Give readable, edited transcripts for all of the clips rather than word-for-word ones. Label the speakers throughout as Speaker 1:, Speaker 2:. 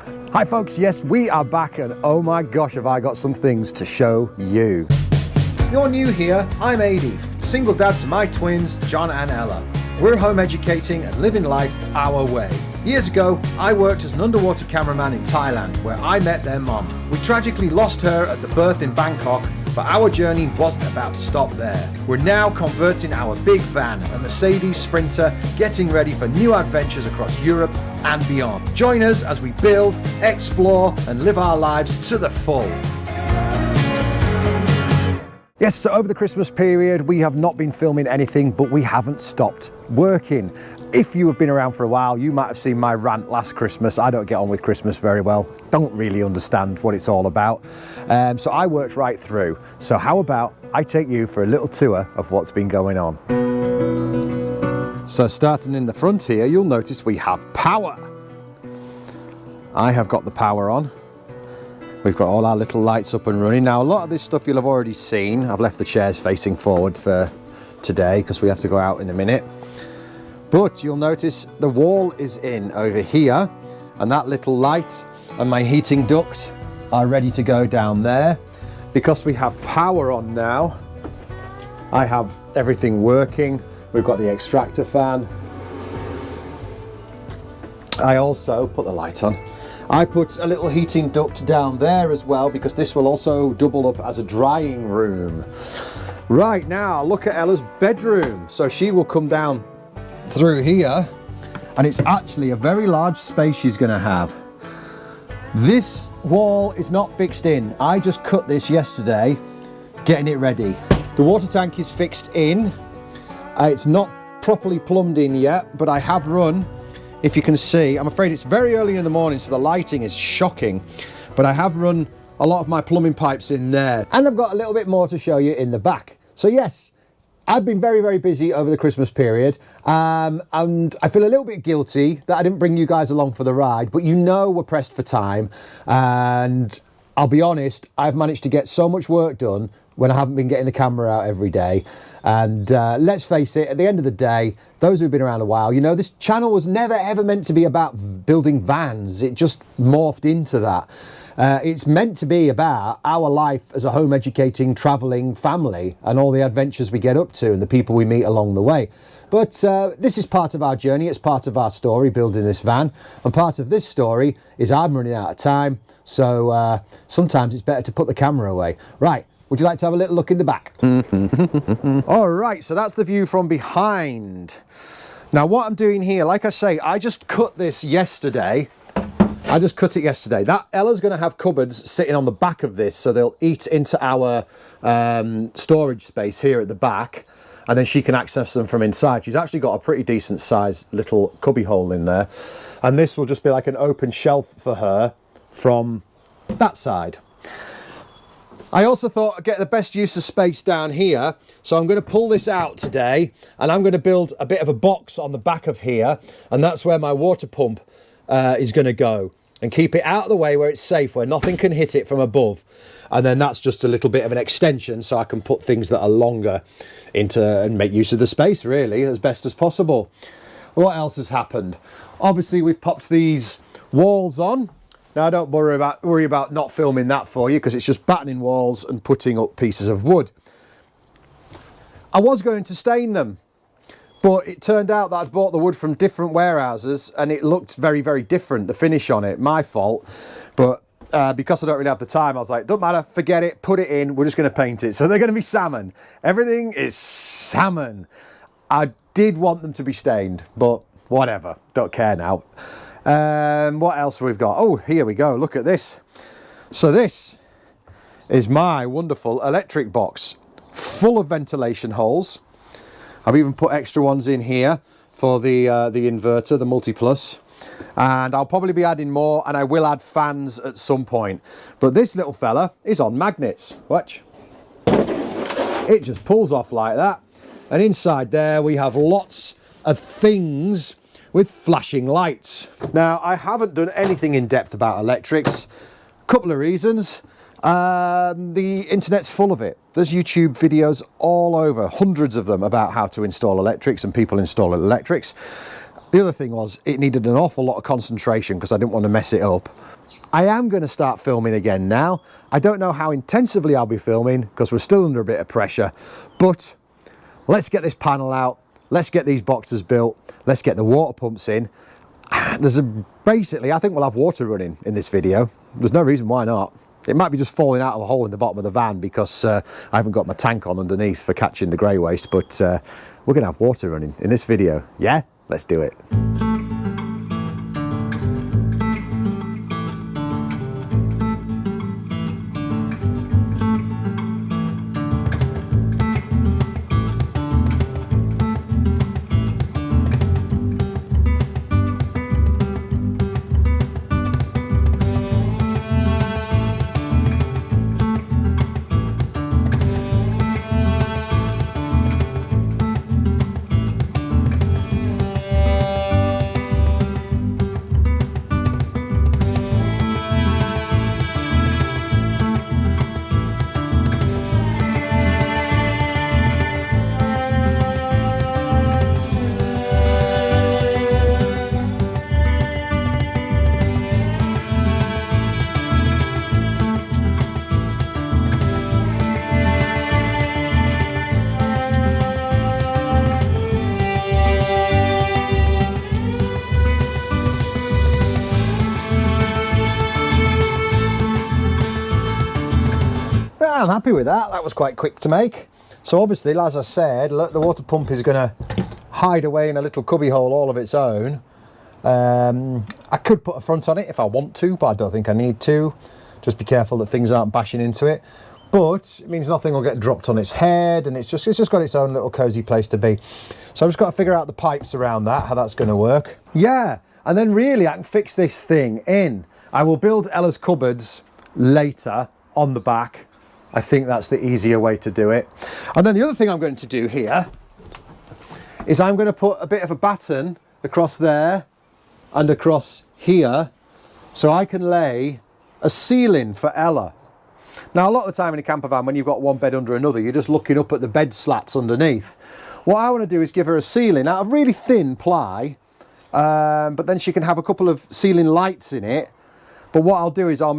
Speaker 1: Hi folks, yes, we are back and oh my gosh, have I got some things to show you.
Speaker 2: If you're new here, I'm Adi, single dad to my twins, John and Ella. We're home educating and living life our way. Years ago, I worked as an underwater cameraman in Thailand, where I met their mom. We tragically lost her at the birth in Bangkok, but our journey wasn't about to stop there. We're now converting our big van, a Mercedes Sprinter, getting ready for new adventures across Europe and beyond. Join us as we build, explore, and live our lives to the full.
Speaker 1: Yes, so over the Christmas period, we have not been filming anything, but we haven't stopped working. If you have been around for a while, you might have seen my rant last Christmas. I don't get on with Christmas very well. Don't really understand what it's all about. So I worked right through. So how about I take you for a little tour of what's been going on. So starting in the front here, you'll notice we have power. I have got the power on. We've got all our little lights up and running. Now, a lot of this stuff you'll have already seen. I've left the chairs facing forward for today because we have to go out in a minute. But you'll notice the wall is in over here, and that little light and my heating duct are ready to go down there. Because we have power on now, I have everything working. We've got the extractor fan. I also put the light on. I put a little heating duct down there as well because this will also double up as a drying room. Right, now look at Ella's bedroom. So she will come down through here and it's actually a very large space she's going to have. This wall is not fixed in. I just cut this yesterday, getting it ready. The water tank is fixed in. It's not properly plumbed in yet, but I have run. If you can see, I'm afraid it's very early in the morning, so the lighting is shocking, but I have run a lot of my plumbing pipes in there. And I've got a little bit more to show you in the back. So yes, I've been very, very busy over the Christmas period, and I feel a little bit guilty that I didn't bring you guys along for the ride, but you know we're pressed for time, and I'll be honest, I've managed to get so much work done when I haven't been getting the camera out every day. And let's face it, at the end of the day, those who've been around a while, you know, this channel was never ever meant to be about building vans. It just morphed into that. It's meant to be about our life as a home educating, traveling family and all the adventures we get up to and the people we meet along the way. But this is part of our journey. It's part of our story, building this van. And part of this story is I'm running out of time. So sometimes it's better to put the camera away. Right. Would you like to have a little look in the back? All right, so that's the view from behind. Now what I'm doing here, like I say, I just cut this yesterday. I just cut it yesterday. That Ella's going to have cupboards sitting on the back of this, so they'll eat into our storage space here at the back, and then she can access them from inside. She's actually got a pretty decent sized little cubby hole in there, and this will just be like an open shelf for her from that side. I also thought I'd get the best use of space down here, so I'm going to pull this out today and I'm going to build a bit of a box on the back of here, and that's where my water pump is going to go, and keep it out of the way where it's safe, where nothing can hit it from above. And then that's just a little bit of an extension so I can put things that are longer into and make use of the space really as best as possible. What else has happened? Obviously we've popped these walls on. Now, don't worry about not filming that for you because it's just battening walls and putting up pieces of wood. I was going to stain them, but it turned out that I'd bought the wood from different warehouses and it looked very, very different, the finish on it. My fault. But because I don't really have the time, I was like, don't matter, forget it, put it in, we're just going to paint it. So they're going to be salmon. Everything is salmon. I did want them to be stained, but whatever, don't care now. What else we've got? Oh, here we go. Look at this. So this is my wonderful electric box, full of ventilation holes. I've even put extra ones in here for the inverter, the multi-plus. And I'll probably be adding more, and I will add fans at some point. But this little fella is on magnets. Watch. It just pulls off like that. And inside there we have lots of things with flashing lights. Now, I haven't done anything in depth about electrics. Couple of reasons. The internet's full of it. There's YouTube videos all over, hundreds of them, about how to install electrics and people install electrics. The other thing was it needed an awful lot of concentration because I didn't want to mess it up. I am going to start filming again now. I don't know how intensively I'll be filming because we're still under a bit of pressure, but let's get this panel out. Let's get these boxes built. Let's get the water pumps in. Basically, I think we'll have water running in this video. There's no reason why not. It might be just falling out of a hole in the bottom of the van because I haven't got my tank on underneath for catching the grey waste, but we're going to have water running in this video. Yeah? Let's do it. I'm happy with that. That was quite quick to make. So obviously, as I said, look, the water pump is going to hide away in a little cubby hole all of its own. I could put a front on it if I want to, but I don't think I need to. Just be careful that things aren't bashing into it. But it means nothing will get dropped on its head, and it's just got its own little cozy place to be. So I've just got to figure out the pipes around that, how that's going to work. Yeah, and then really I can fix this thing in. I will build Ella's cupboards later on the back. I think that's the easier way to do it. And then the other thing I'm going to do here is I'm going to put a bit of a batten across there and across here so I can lay a ceiling for Ella. Now, a lot of the time in a camper van, when you've got one bed under another, you're just looking up at the bed slats underneath. What I want to do is give her a ceiling out of really thin ply, but then she can have a couple of ceiling lights in it. But what I'll do is I'll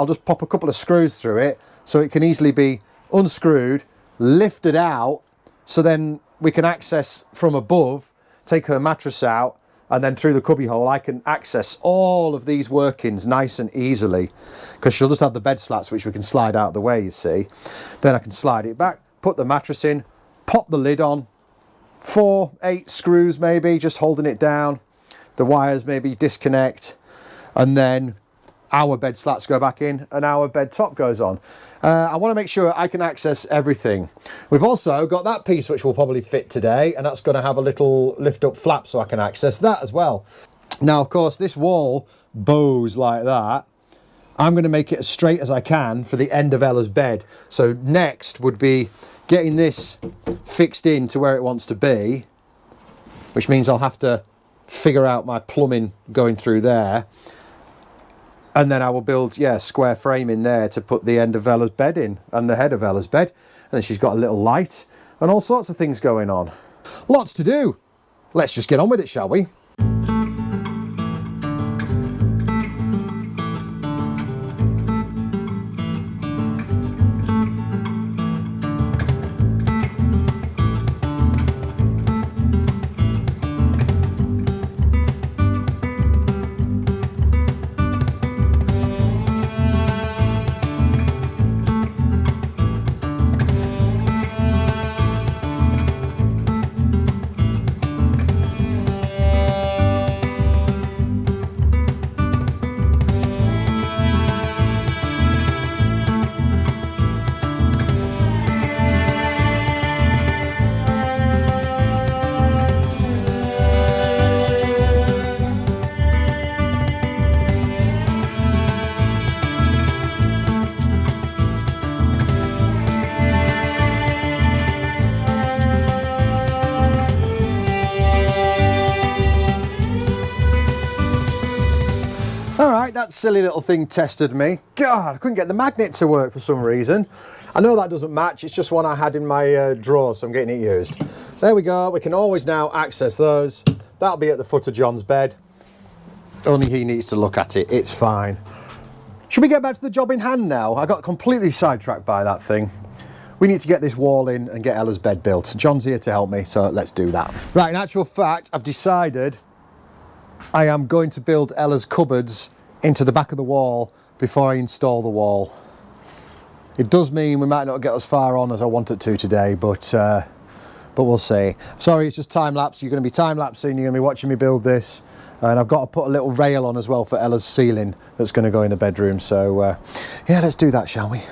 Speaker 1: just pop a couple of screws through it so it can easily be unscrewed, lifted out, so then we can access from above, take her mattress out, and then through the cubby hole I can access all of these workings nice and easily, because she'll just have the bed slats which we can slide out of the way, you see. Then I can slide it back, put the mattress in, pop the lid on, 4, 8 screws maybe, just holding it down, the wires maybe disconnect, and then our bed slats go back in and our bed top goes on. I want to make sure I can access everything. We've also got that piece which will probably fit today, and that's going to have a little lift up flap so I can access that as well. Now, of course, this wall bows like that. I'm going to make it as straight as I can for the end of Ella's bed. So next would be getting this fixed in to where it wants to be, which means I'll have to figure out my plumbing going through there. And then I will build, a square frame in there to put the end of Ella's bed in and the head of Ella's bed. And then she's got a little light and all sorts of things going on. Lots to do. Let's just get on with it, shall we? That silly little thing tested me. God, I couldn't get the magnet to work for some reason. I know that doesn't match, it's just one I had in my drawer, so I'm getting it used. There we go, we can always now access those. that'll be at the foot of John's bed. Only he needs to look at it, it's fine. Should we get back to the job in hand now? I got completely sidetracked by that thing. We need to get this wall in and get Ella's bed built. John's here to help me, so let's do that. Right, in actual fact, I've decided I am going to build Ella's cupboards into the back of the wall before I install the wall. It does mean we might not get as far on as I want it to today, but we'll see. Sorry, it's just time-lapse. You're going to be time-lapsing, you're going to be watching me build this. And I've got to put a little rail on as well for Ella's ceiling that's going to go in the bedroom. So, yeah, let's do that, shall we?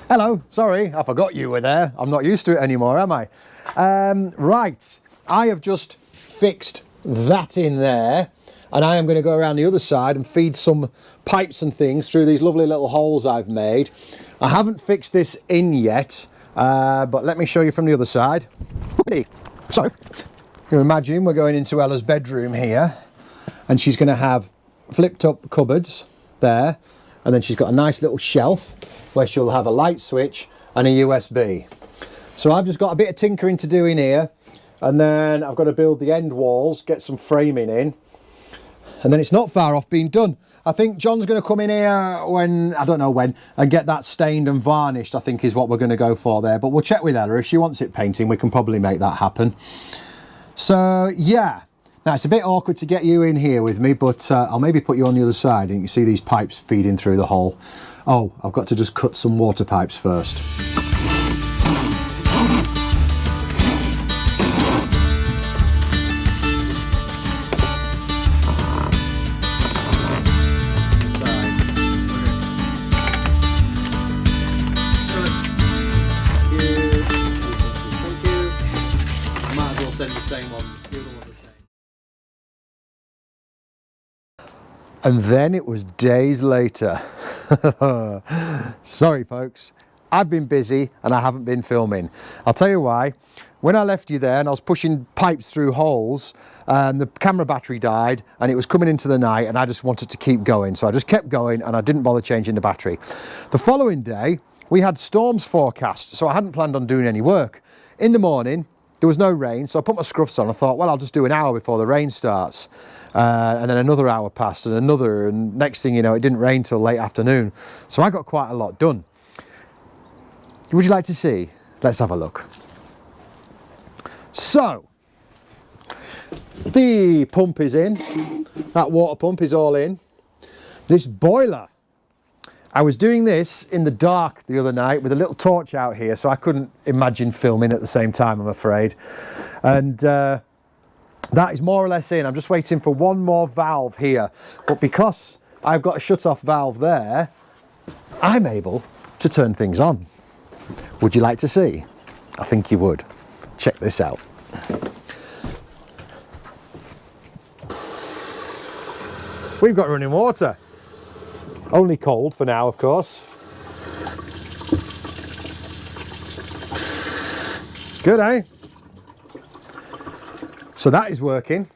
Speaker 1: Hello, sorry, I forgot you were there. I'm not used to it anymore, am I? Right, I have just fixed that in there, and I am going to go around the other side and feed some pipes and things through these lovely little holes I've made. I haven't fixed this in yet, but let me show you from the other side. So, you can imagine we're going into Ella's bedroom here, and she's going to have flipped up cupboards there, and then she's got a nice little shelf where she'll have a light switch and a USB. So I've just got a bit of tinkering to do in here, and then I've got to build the end walls, get some framing in, and then it's not far off being done. I think John's going to come in here when, I don't know when, and get that stained and varnished, I think is what we're going to go for there. But we'll check with Ella. If she wants it painting, we can probably make that happen. So, yeah. Now, it's a bit awkward to get you in here with me, but I'll maybe put you on the other side and you can see these pipes feeding through the hole. Oh, I've got to just cut some water pipes first. Send the same one. And then it was days later. Sorry folks, I've been busy and I haven't been filming. I'll tell you why. When I left you there and I was pushing pipes through holes, and the camera battery died and it was coming into the night, and I just wanted to keep going. So I just kept going and I didn't bother changing the battery. The following day, we had storms forecast, so I hadn't planned on doing any work. In the morning, there was no rain, so I put my scruffs on. I thought, well, I'll just do an hour before the rain starts. And then another hour passed and another, and next thing you know, it didn't rain till late afternoon. So I got quite a lot done. Would you like to see? Let's have a look. So, the pump is in. That water pump is all in. This boiler. I was doing this in the dark the other night with a little torch out here, so I couldn't imagine filming at the same time, I'm afraid. And that is more or less in. I'm just waiting for one more valve here. But because I've got a shut-off valve there, I'm able to turn things on. Would you like to see? I think you would. Check this out. We've got running water. Only cold for now, of course. Good, eh? So that is working.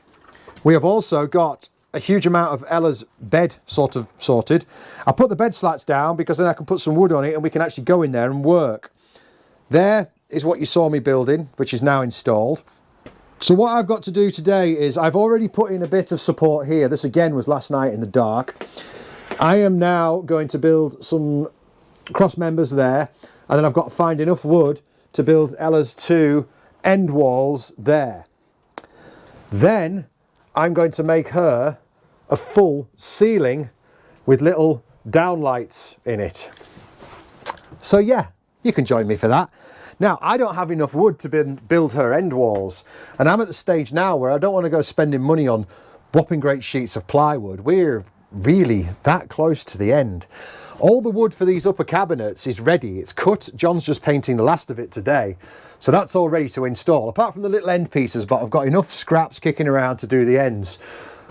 Speaker 1: We have also got a huge amount of Ella's bed sort of sorted. I put the bed slats down because then I can put some wood on it and we can actually go in there and work. There is what you saw me building, which is now installed. So what I've got to do today is I've already put in a bit of support here. This again was last night in the dark. I am now going to build some cross members there, and then I've got to find enough wood to build Ella's 2 end walls there. Then I'm going to make her a full ceiling with little downlights in it. So yeah, you can join me for that. Now, I don't have enough wood to build her end walls, and I'm at the stage now where I don't want to go spending money on whopping great sheets of plywood. We're really that close to the end. All the wood for these upper cabinets is ready. It's cut. John's just painting the last of it today. So that's all ready to install, apart from the little end pieces, but I've got enough scraps kicking around to do the ends.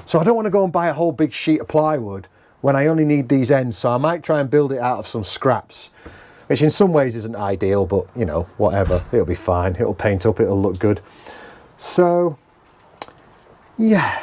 Speaker 1: So I don't want to go and buy a whole big sheet of plywood when I only need these ends. So I might try and build it out of some scraps, which in some ways isn't ideal, but you know, whatever. It'll be fine. It'll paint up. It'll look good. So, yeah.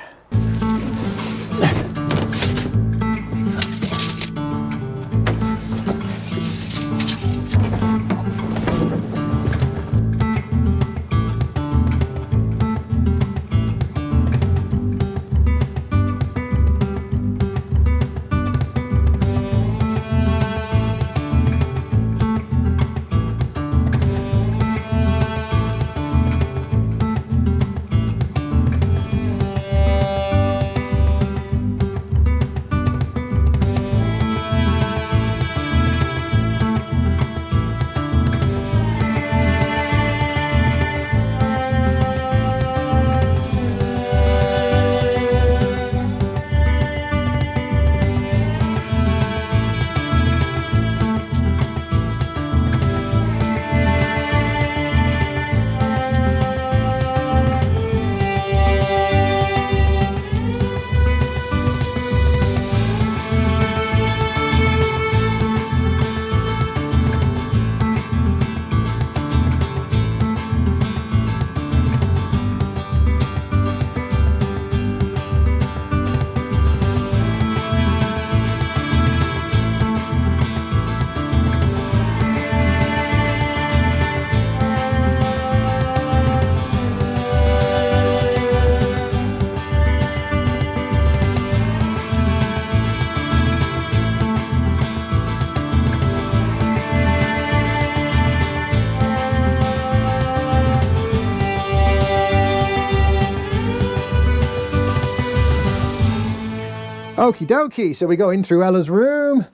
Speaker 1: Okie dokie, so we go in through Ella's room,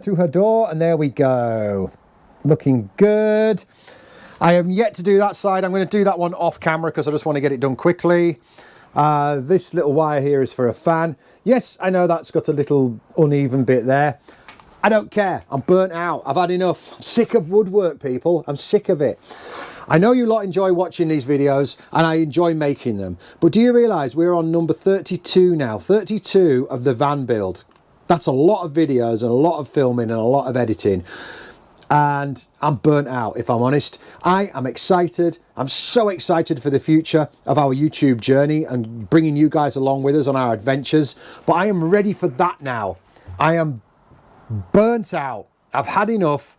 Speaker 1: through her door, and there we go. Looking good. I am yet to do that side. I'm going to do that one off camera because I just want to get it done quickly. This little wire here is for a fan. Yes, I know that's got a little uneven bit there. I don't care. I'm burnt out. I've had enough. I'm sick of woodwork, people. I'm sick of it. I know you lot enjoy watching these videos and I enjoy making them, but do you realise we're on number 32 now, 32 of the van build. That's a lot of videos and a lot of filming and a lot of editing, and I'm burnt out, if I'm honest. I am excited. I'm so excited for the future of our YouTube journey and bringing you guys along with us on our adventures, but I am ready for that now. I am burnt out. I've had enough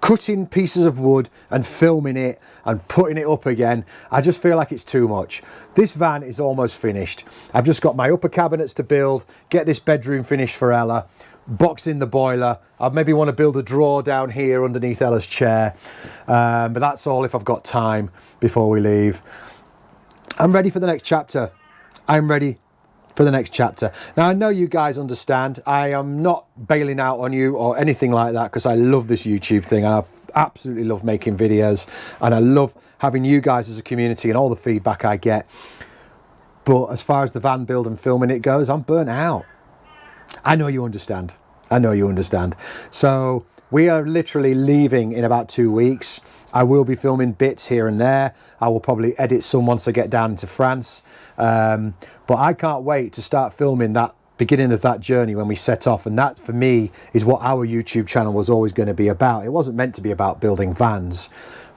Speaker 1: cutting pieces of wood and filming it and putting it up again. I just feel like it's too much. This van is almost finished. I've just got my upper cabinets to build, get this bedroom finished for Ella, box in the boiler. I maybe want to build a drawer down here underneath Ella's chair, but that's all if I've got time before we leave. I'm ready for the next chapter. I'm ready for the next chapter. Now, I know you guys understand. I am not bailing out on you or anything like that, because I love this YouTube thing and I absolutely love making videos and I love having you guys as a community and all the feedback I get. But as far as the van build and filming it goes, I'm burnt out. I know you understand. I know you understand. So we are literally leaving in about 2 weeks. I will be filming bits here and there. I will probably edit some once I get down into France. But I can't wait to start filming that beginning of that journey when we set off. And that, for me, is what our YouTube channel was always going to be about. It wasn't meant to be about building vans,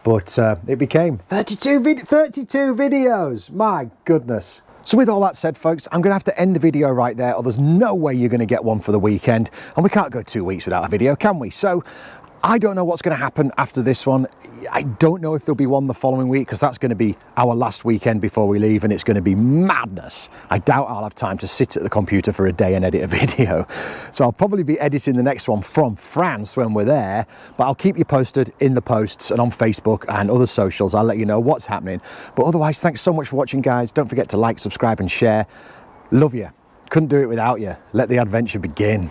Speaker 1: but it became 32 videos. My goodness. So with all that said, folks, I'm going to have to end the video right there, or there's no way you're going to get one for the weekend. And we can't go 2 weeks without a video, can we? So I don't know what's going to happen after this one. I don't know if there'll be one the following week, because that's going to be our last weekend before we leave, and it's going to be madness. I doubt I'll have time to sit at the computer for a day and edit a video. So I'll probably be editing the next one from France when we're there, but I'll keep you posted in the posts and on Facebook and other socials. I'll let you know what's happening. But otherwise, thanks so much for watching, guys. Don't forget to like, subscribe and share. Love you. Couldn't do it without you. Let the adventure begin.